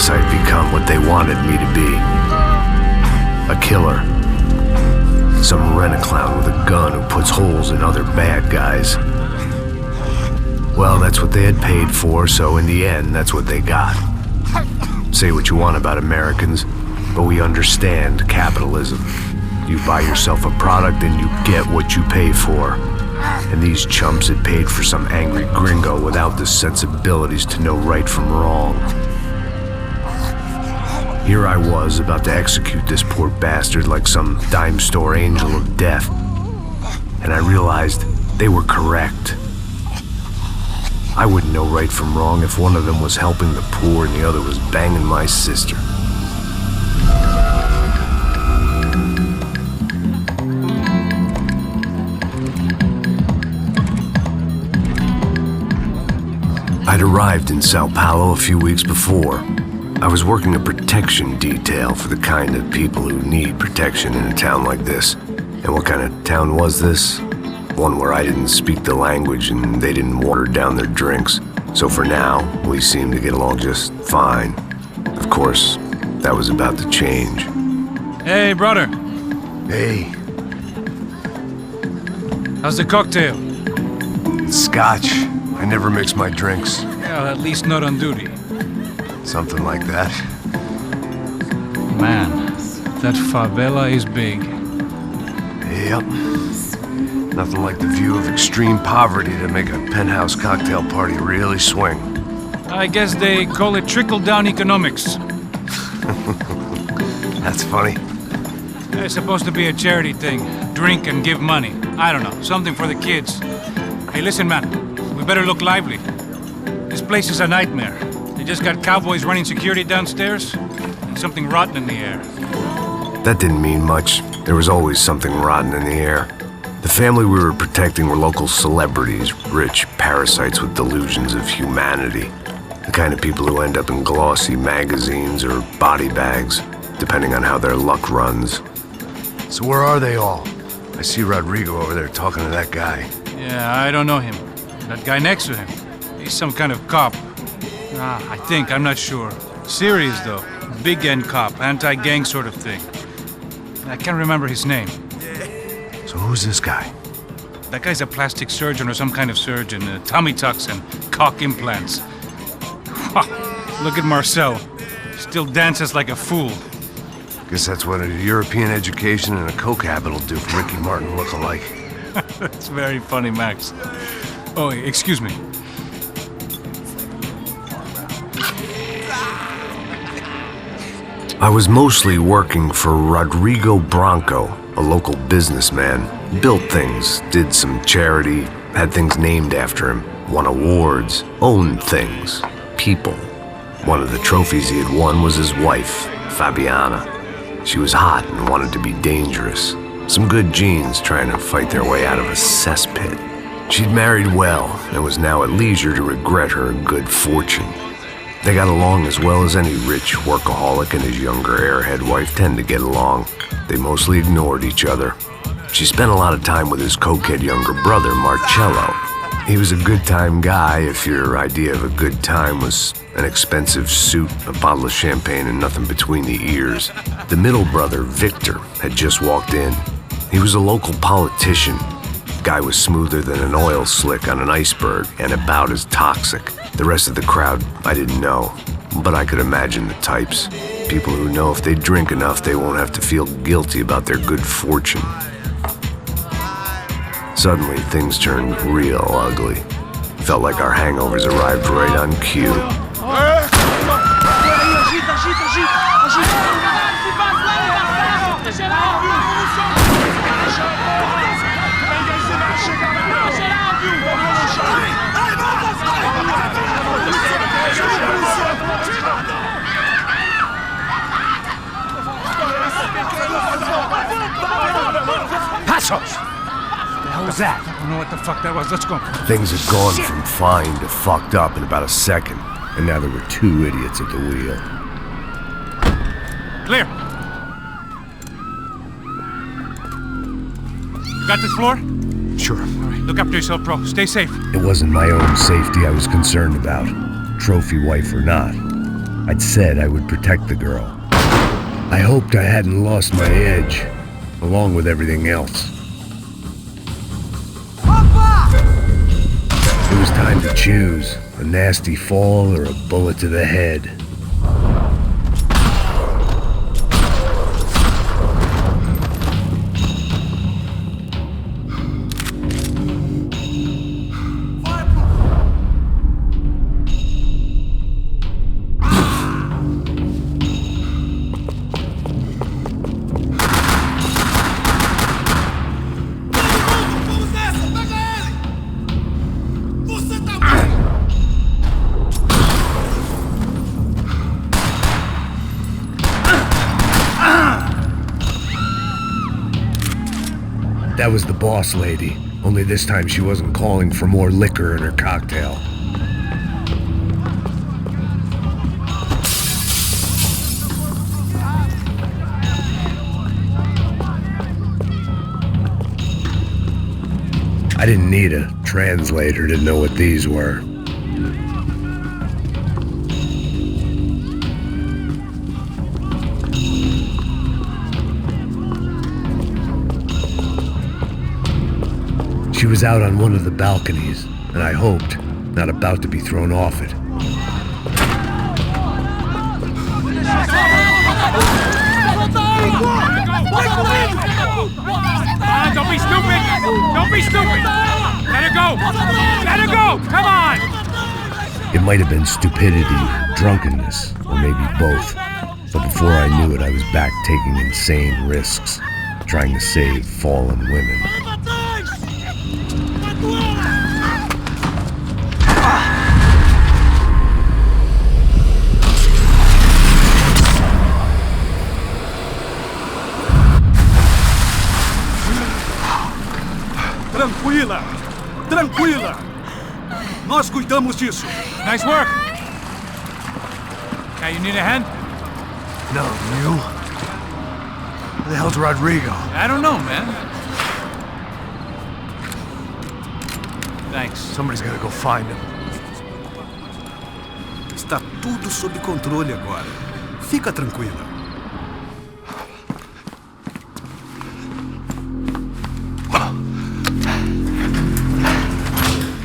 guess I'd become what they wanted me to be. A killer. Some rent-a-clown with a gun who puts holes in other bad guys. Well, that's what they had paid for, so in the end, that's what they got. Say what you want about Americans, but we understand capitalism. You buy yourself a product and you get what you pay for. And these chumps had paid for some angry gringo without the sensibilities to know right from wrong. Here I was, about to execute this poor bastard like some dime store angel of death. And I realized they were correct. I wouldn't know right from wrong if one of them was helping the poor and the other was banging my sister. I'd arrived in Sao Paulo a few weeks before. I was working a protection detail for the kind of people who need protection in a town like this. And what kind of town was this? One where I didn't speak the language and they didn't water down their drinks. So for now, we seemed to get along just fine. Of course, that was about to change. Hey, brother. Hey. How's the cocktail? It's scotch. I never mix my drinks. Well, at least not on duty. Something like that. Man, that favela is big. Yep. Nothing like the view of extreme poverty to make a penthouse cocktail party really swing. I guess they call it trickle-down economics. That's funny. It's supposed to be a charity thing. Drink and give money. I don't know, something for the kids. Hey, listen, man. We better look lively. This place is a nightmare. They just got cowboys running security downstairs, and something rotten in the air. That didn't mean much. There was always something rotten in the air. The family we were protecting were local celebrities, rich parasites with delusions of humanity. The kind of people who end up in glossy magazines or body bags, depending on how their luck runs. So where are they all? I see Rodrigo over there talking to that guy. Yeah, I don't know him. That guy next to him, he's some kind of cop. I think, I'm not sure. Serious though, big end cop, anti-gang sort of thing. I can't remember his name. So who's this guy? That guy's a plastic surgeon or some kind of surgeon, tummy tucks and cock implants. Look at Marcel, still dances like a fool. Guess that's what a European education and a coke habit will do for Ricky Martin look-alike. That's very funny, Max. Oh, excuse me. I was mostly working for Rodrigo Branco, a local businessman. Built things, did some charity, had things named after him, won awards, owned things, people. One of the trophies he had won was his wife, Fabiana. She was hot and wanted to be dangerous. Some good genes trying to fight their way out of a cesspit. She'd married well and was now at leisure to regret her good fortune. They got along as well as any rich workaholic and his younger airhead wife tend to get along. They mostly ignored each other. She spent a lot of time with his cokehead younger brother, Marcello. He was a good-time guy if your idea of a good time was an expensive suit, a bottle of champagne, and nothing between the ears. The middle brother, Victor, had just walked in. He was a local politician. Guy was smoother than an oil slick on an iceberg and about as toxic. The rest of the crowd, I didn't know, but I could imagine the types. People who know if they drink enough, they won't have to feel guilty about their good fortune. Suddenly, things turned real ugly. Felt like our hangovers arrived right on cue. Passos! What was that? I don't know what the fuck that was. Let's go. Things had gone from fine to fucked up in about a second, and now there were two idiots at the wheel. Clear. You got this floor? Sure. All right, look after yourself, bro. Stay safe. It wasn't my own safety I was concerned about, trophy wife or not. I'd said I would protect the girl. I hoped I hadn't lost my edge, along with everything else. It was time to choose, a nasty fall or a bullet to the head. That was the boss lady, only this time she wasn't calling for more liquor in her cocktail. I didn't need a translator to know what these were. She was out on one of the balconies, and I hoped, not about to be thrown off it. Don't be stupid! Don't be stupid! Let her go! Let her go! Come on! It might have been stupidity, drunkenness, or maybe both. But before I knew it, I was back taking insane risks, trying to save fallen women. Tranquila! Tranquila! Nós cuidamos disso. Nice work! Okay, you need a hand? No, you? Where the hell's Rodrigo? I don't know, man. Thanks. Somebody's gotta go find him. Está tudo sob controle agora. Fica tranquila.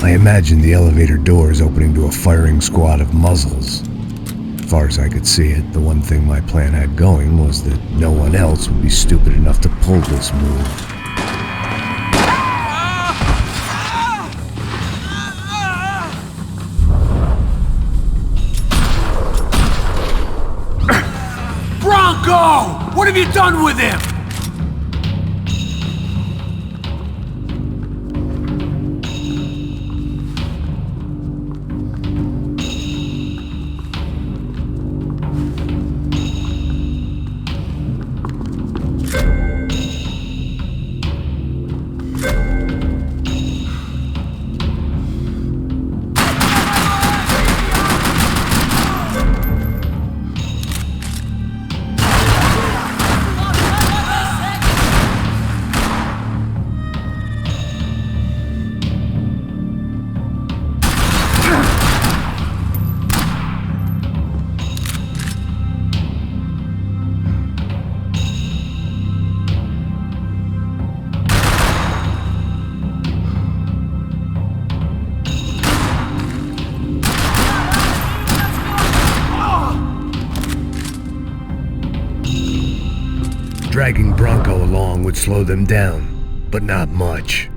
I imagined the elevator doors opening to a firing squad of muzzles. As far as I could see it, the one thing my plan had going was that no one else would be stupid enough to pull this move. Bronco! What have you done with him? Dragging Bronco along would slow them down, but not much.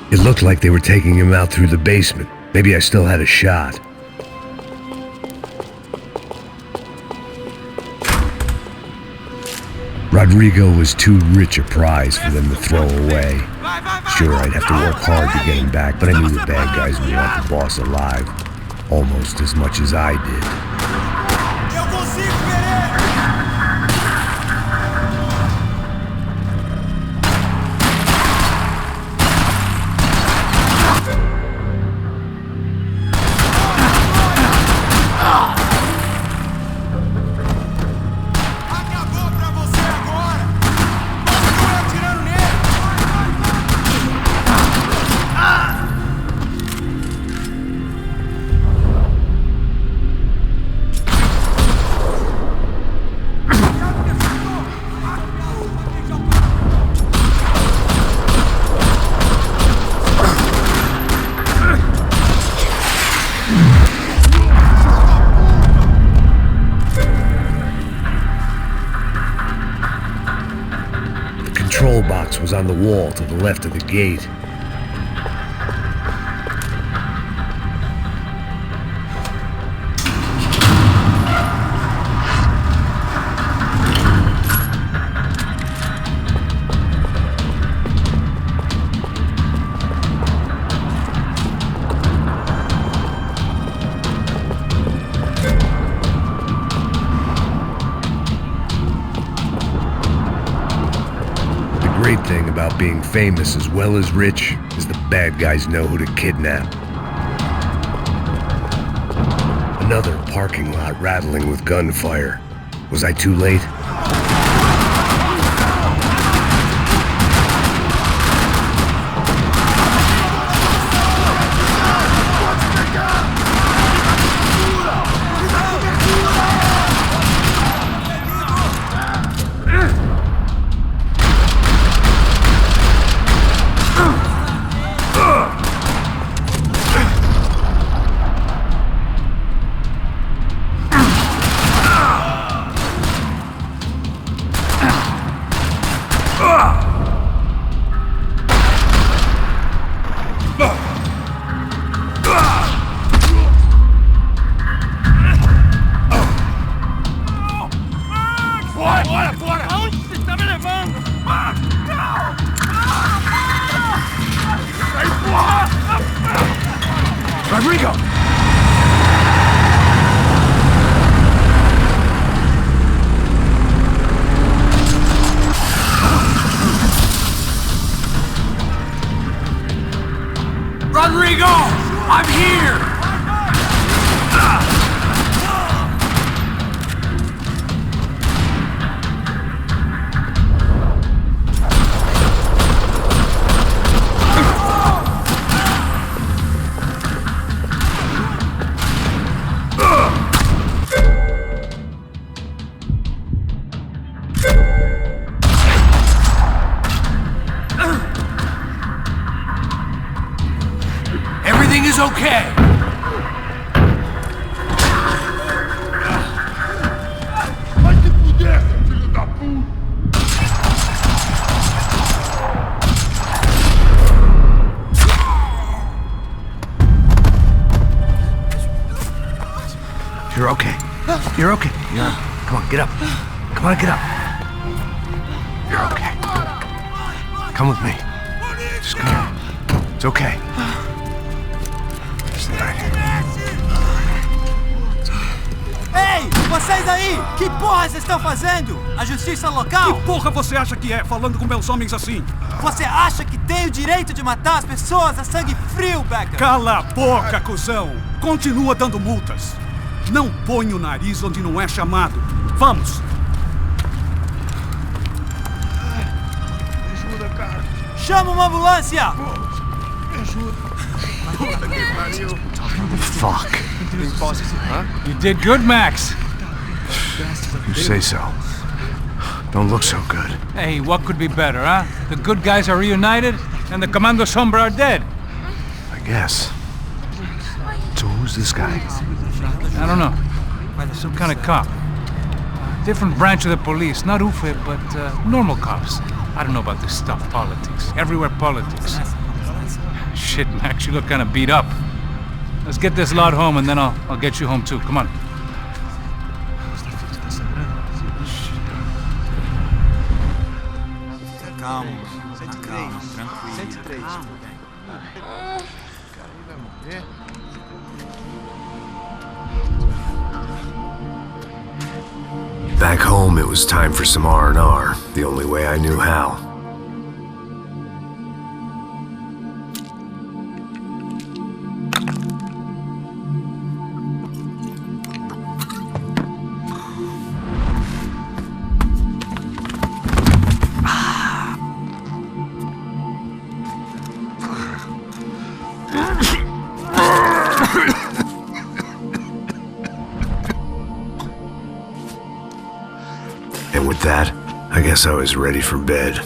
It looked like they were taking him out through the basement. Maybe I still had a shot. Rodrigo was too rich a prize for them to throw away. Sure, I'd have to work hard to get him back, but I knew the bad guys would want the boss alive. Almost as much as I did. The control box was on the wall to the left of the gate. The great thing about being famous as well as rich is the bad guys know who to kidnap. Another parking lot rattling with gunfire. Was I too late? Rodrigo! Rodrigo! I'm here! Everything is okay. Vai te fuder, filho da puta! You're okay. You're okay. Come on, get up. Come on, get up. You're okay. Come with me. Just come. It's okay. Just right here. Ei, vocês aí! Que porra vocês estão fazendo? A justiça local? Que porra você acha que é, falando com meus homens assim? Você acha que tem o direito de matar as pessoas a sangue frio, Becker? Cala a boca, cuzão! Continua dando multas. Não põe o nariz onde não é chamado. Vamos! Ajuda, cara! Chama uma ambulância! Me ajuda! Puta que pariu! Fuck. You did good, Max. You say so. Don't look so good. Hey, what could be better, huh? The good guys are reunited, and the Commando Sombra are dead. I guess. So who's this guy? I don't know. Some kind of cop. Different branch of the police. Not UFE, but normal cops. I don't know about this stuff, politics. Everywhere politics. Shit, Max, you look kind of beat up. Let's get this lot home, and then I'll get you home too. Come on. calmo. Na calma, tranquilo. 103. Calma, velho. Back home, it was time for some R&R, the only way I knew how. And with that, I guess I was ready for bed.